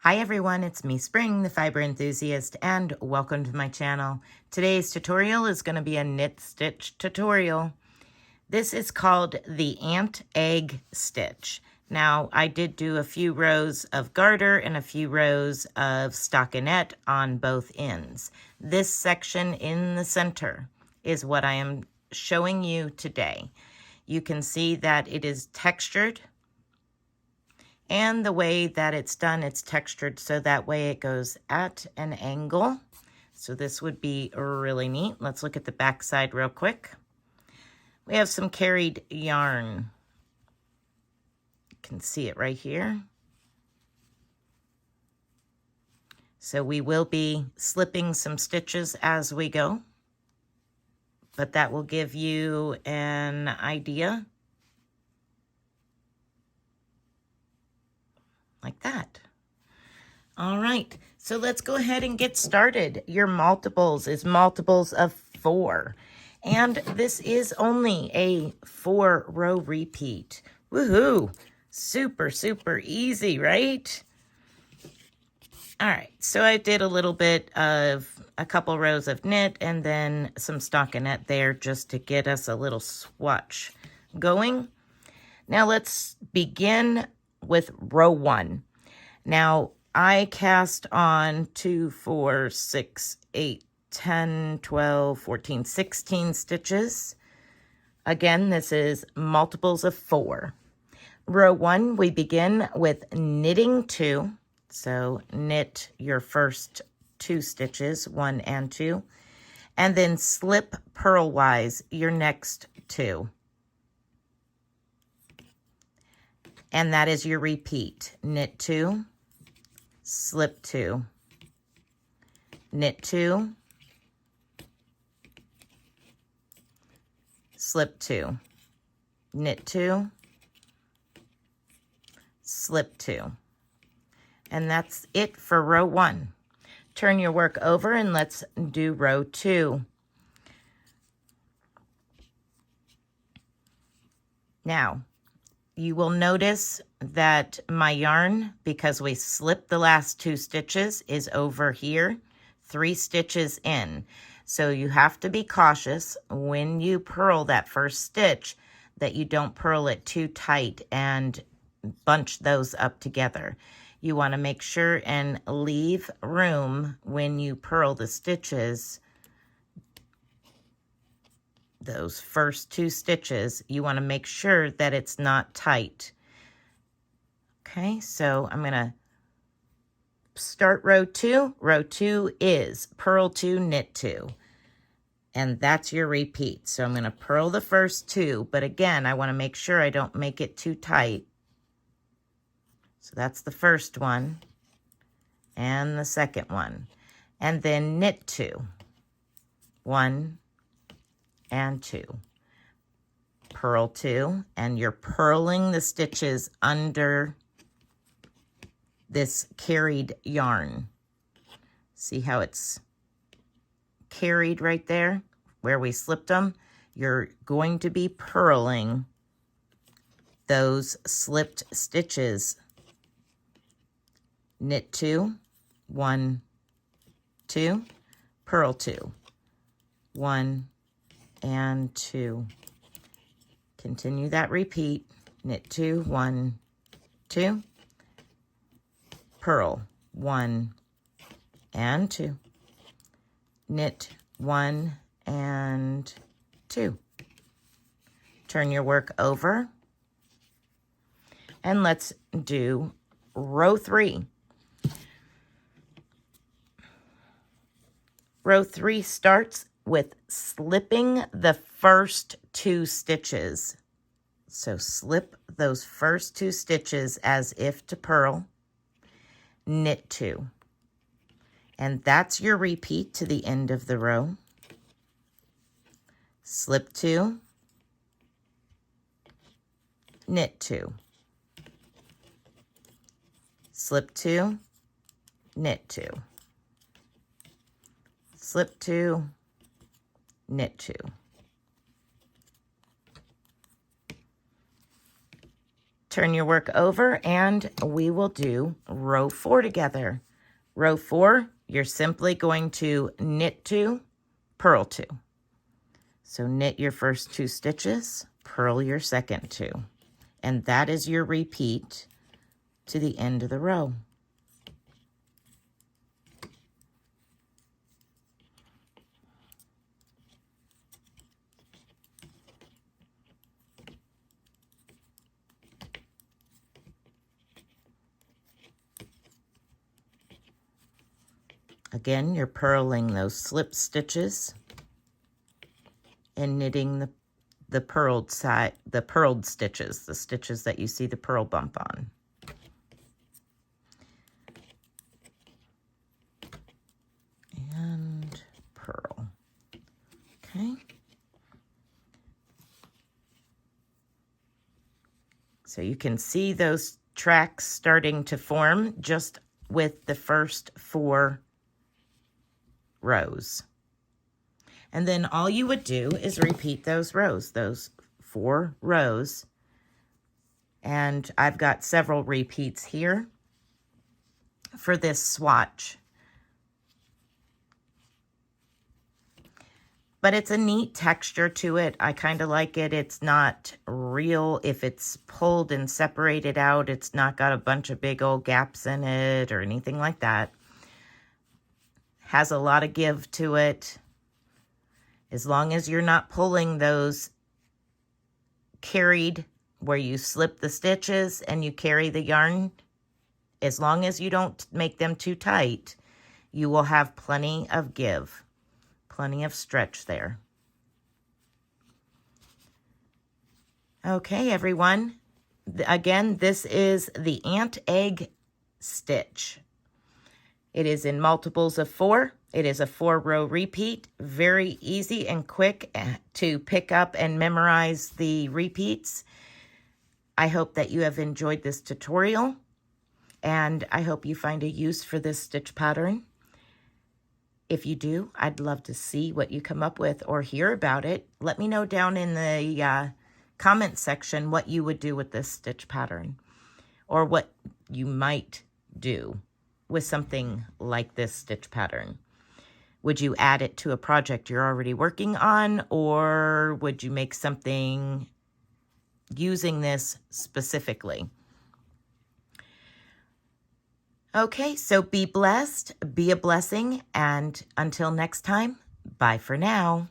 Hi everyone, it's me Spring, the fiber enthusiast, and welcome to my channel. Today's tutorial is going to be a knit stitch tutorial. This is called the ant egg stitch. Now, I did do a few rows of garter and a few rows of stockinette on both ends. This section in the center is what I am showing you today. You can see that it is textured. And the way that it's done, it's textured so that way it goes at an angle. So this would be really neat. Let's look at the back side real quick. We have some carried yarn. You can see it right here. So we will be slipping some stitches as we go, but that will give you an idea. Like that. All right, so let's go ahead and get started. Your multiples is multiples of 4. And this is only a 4-row repeat. Woohoo! Super, super easy, right? All right, so I did a little bit of a couple rows of knit and then some stockinette there just to get us a little swatch going. Now let's begin with row 1. Now, I cast on 2, 4, 6, 8, 10, 12, 14, 16 stitches. Again, this is multiples of 4. Row 1, we begin with knitting 2. So knit your first 2 stitches, 1 and 2, and then slip purlwise your next 2. And that is your repeat. Knit 2, slip 2, knit 2, slip 2, knit 2, slip 2. And that's it for row 1. Turn your work over and let's do row 2. Now, you will notice that my yarn, because we slipped the last 2 stitches, is over here, 3 stitches in. So you have to be cautious when you purl that first stitch that you don't purl it too tight and bunch those up together. You want to make sure and leave room when you purl the stitches. Those first 2 stitches, you want to make sure that it's not tight. Okay, so I'm going to start row 2. Row 2 is purl 2, knit 2. And that's your repeat. So I'm going to purl the first 2, but again, I want to make sure I don't make it too tight. So that's the first one and the second one. And then knit 2. 1 and 2. Purl 2, and you're purling the stitches under this carried yarn. See how it's carried right there where we slipped them? You're going to be purling those slipped stitches. Knit 2, 1, 2, purl 2, 1 and 2. Continue that repeat. Knit 2, 1, 2, purl 1 and 2, knit 1 and 2. Turn your work over and let's do row 3. Row 3 starts with slipping the first 2 stitches. So slip those first 2 stitches as if to purl, knit 2. And that's your repeat to the end of the row. Slip 2, knit 2. Slip 2, knit 2. Slip 2, knit 2. Turn your work over and we will do row 4 together. Row 4, you're simply going to knit 2, purl 2. So knit your first 2 stitches, purl your second 2. And that is your repeat to the end of the row. Again, you're purling those slip stitches and knitting the purled side, the purled stitches, the stitches that you see the purl bump on. And purl. Okay. So you can see those tracks starting to form just with the first 4 rows. And then all you would do is repeat those rows, those 4 rows. And I've got several repeats here for this swatch. But it's a neat texture to it. I kind of like it. It's not real. If it's pulled and separated out, it's not got a bunch of big old gaps in it or anything like that. Has a lot of give to it. As long as you're not pulling those carried where you slip the stitches and you carry the yarn, as long as you don't make them too tight, you will have plenty of give, plenty of stretch there. Okay, everyone. Again, this is the ant egg stitch. It is in multiples of 4. It is a 4-row repeat. Very easy and quick to pick up and memorize the repeats. I hope that you have enjoyed this tutorial, and I hope you find a use for this stitch pattern. If you do, I'd love to see what you come up with or hear about it. Let me know down in the comment section what you would do with this stitch pattern, or what you might do with something like this stitch pattern. Would you add it to a project you're already working on, or would you make something using this specifically? Okay, so be blessed, be a blessing, and until next time, bye for now.